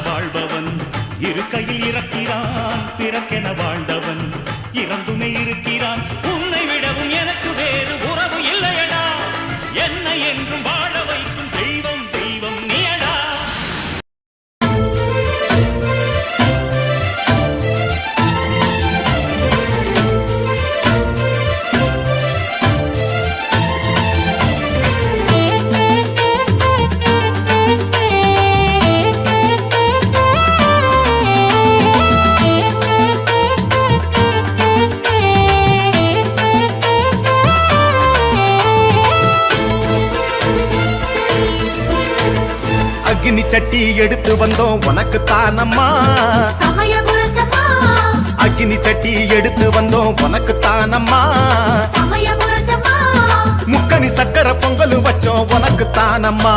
வாழ்பவன் இருக்கையில் இறக்கிறான் பிறக்கென வாழ்ந்தவன் இறந்துமே இருக்கிறான் உன்னை விடவும் எனக்கு வேறு உறவு இல்லையடா என்னை என்றும் வாழ வைக்கும் தெய்வம் தெய்வம் நீயடா. அக்னி சட்டி எடுத்து வந்தோம் உனக்கு தானம்மா அக்னி சட்டி எடுத்து வந்தோம் உனக்கு தானம்மா முக்கனி சக்கர பொங்கல் வச்சோம் உனக்கு தானம்மா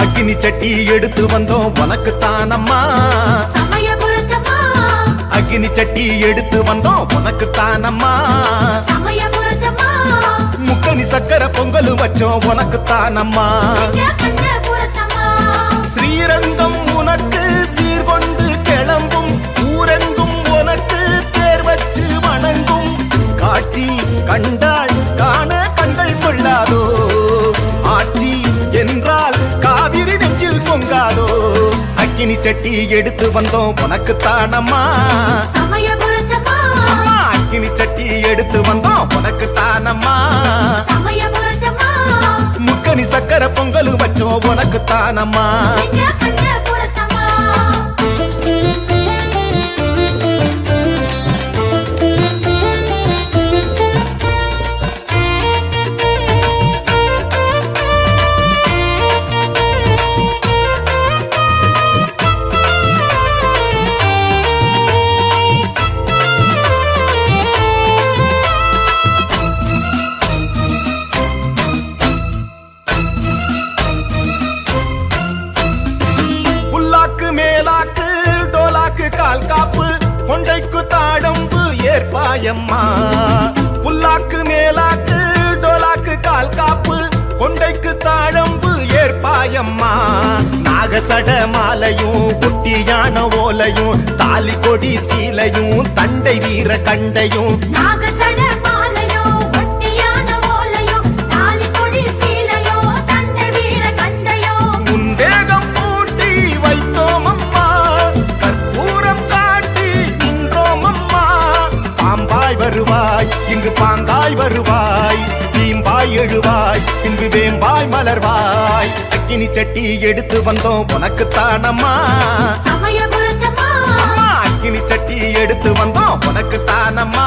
அக்னி சட்டி எடுத்து வந்தோம் உனக்கு தானம்மா அக்னி சட்டி எடுத்து வந்தோம் உனக்கு தானம்மா முக்கனி சக்கர பொங்கல் வச்சோம் உனக்கு தானம்மா ஸ்ரீரங்கம் உனக்கு சீர்கொண்டு கிளம்பும் ஊரெங்கும் உனக்கு தேர் வச்சு வணங்கும் காட்சி கண்டாள் காண கண்கள் கொள்ளாதோ ஆட்சி என்றால் காவிரி நெஞ்சில் பொங்காதோ அக்கினி சட்டி எடுத்து வந்தோம் உனக்கு தானம்மா அக்கினி சட்டி எடுத்து வந்தோம் உனக்கு தானம்மா முக்கனி சக்கர பொங்கல் வச்சோம் உனக்கு தானம்மா கொண்டைக்கு தாழம்பு ஏற்பாயம்மா புல்லாக்கு மேலாக்கு டோலாக்கு கால் காப்பு கொண்டைக்கு தாழம்பு ஏற்பாயம்மா நாகசட மாலையும் குட்டியான ஓலையும் தாலி கொடி சீலையும் தண்டை வீர கண்டையும் வருவாய் இங்கு பாங்காய் வருவாய் தீம்பாய் எழுவாய் இங்கு வேம்பாய் மலர்வாய் அக்கினி சட்டி எடுத்து வந்தோம் உனக்கு தானம்மா அக்கினி சட்டி எடுத்து வந்தோம் உனக்கு தானம்மா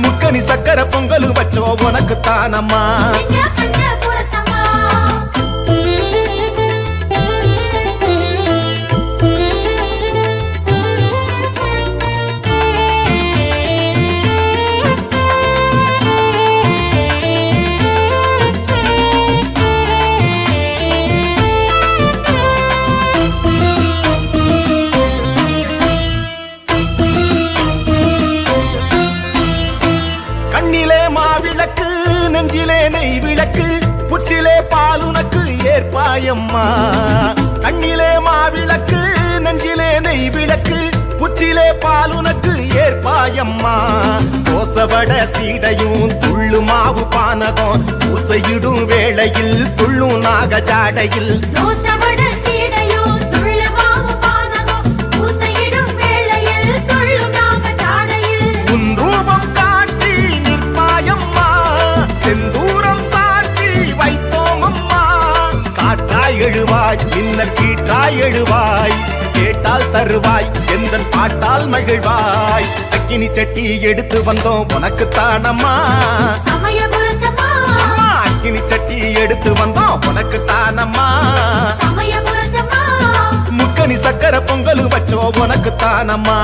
முக்கனி சக்கர பொங்கல் வச்சோம் உனக்கு தானம்மா நெஞ்சிலே நெய் விளக்கு புற்றிலே பாலுனக்கு ஏற்பாயம்மா கண்ணிலே மாவிளக்கு நெஞ்சிலே நெய் விளக்கு புற்றிலே பாலுனக்கு ஏற்பாயம்மா தோசவட சீடையும் துள்ளு மாவு பானகம் பூசையிடும் வேளையில் துள்ளும் நாக ஜாடையில் எழுவாய் இன்னர் கீற்றாய் எழுவாய் கேட்டால் தருவாய் எந்தன் பாட்டால் மகிழ்வாய் அக்கினி சட்டி எடுத்து வந்தோம் உனக்கு தானம்மா அக்கினி சட்டி எடுத்து வந்தோம் உனக்கு தானம்மா முக்கனி சக்கர பொங்கல் வச்சோம் உனக்கு தானம்மா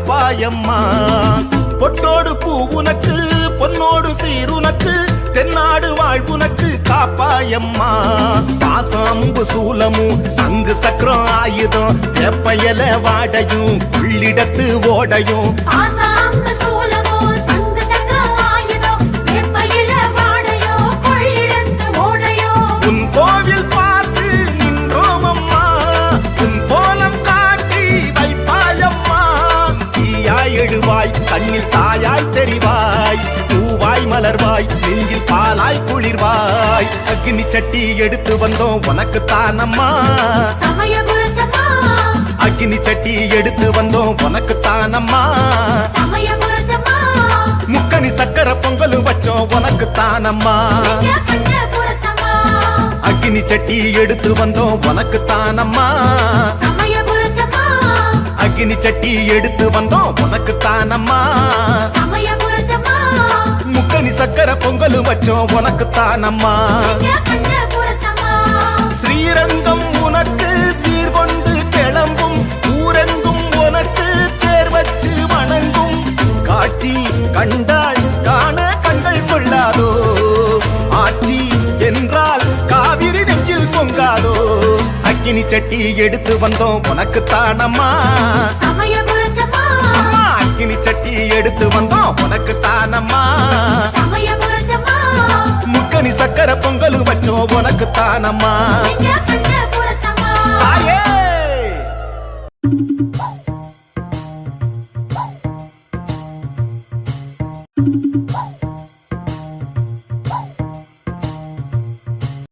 காப்பாயம்மா பொட்டோடு பூ உனக்கு பொன்னோடு சீருனக்கு தென்னாடு வாழ்வுனக்கு காப்பாயம்மா பாசாம்பு சூலமும் சங்கு சக்கரம் ஆயுதம் வேப்பையல வாடையும் உள்ளிடத்து ஓடையும் ஆசாங்க சூலமோ சங்க சக்கரம் ஆயுதம் வேப்பையில வாடையோ கொள்ளிடத்து ஓடையோ உன் கோவில் பார்த்து நின்றோம் அம்மா உன் கோலம் காட்டி வைப்பாயம்மா தீயாய் எழுவாய் கண்ணில் தாயாய் தெரிவாய் பூவாய் மலர்வாய் நெஞ்சில் பாலாய் குளிர்வாய் அக்னி சட்டி எடுத்து வந்தோம் உனக்கு தானம்மா சமயபுரத்தம்மா அக்னி சட்டி எடுத்து வந்தோம் உனக்கு தானம்மா சமயபுரத்தம்மா முக்கனி சக்கர பொங்கல் வச்சோம் உனக்கு தானம்மா பஞ்சபுரத்தம்மா அக்னி சட்டி எடுத்து வந்தோம் உனக்கு தானம்மா சமயபுரத்தம்மா அக்னி சட்டி எடுத்து வந்தோம் உனக்கு தானம்மா சமயபுரத்தம்மா முக்கனி சக்கர பொங்கல் வச்சோம் உனக்கு தானம்மா பஞ்சபுரத்தம்மா ஸ்ரீரங்கம் உனக்கு சீர்கொண்டு கிளம்பும் ஊரெங்கும் உனக்கு தேர் வச்சு வணங்கும் காட்சி கண்டாள் காண கண்கள் கொள்ளாதோ ஆட்சி என்றால் காவிரி நெஞ்சில் பொங்காதோ அக்கினி சட்டி எடுத்து வந்தோம் உனக்கு தானம்மா சமயபுரத்தம்மா அம்மா அக்கினி சட்டி எடுத்து வந்தோம் உனக்கு தானம்மா சமயபுரத்தம்மா முக்கனி சக்கர பொங்கல் வச்சோம் உனக்கு தானம்மா பஞ்சபுரத்தம்மா தாயே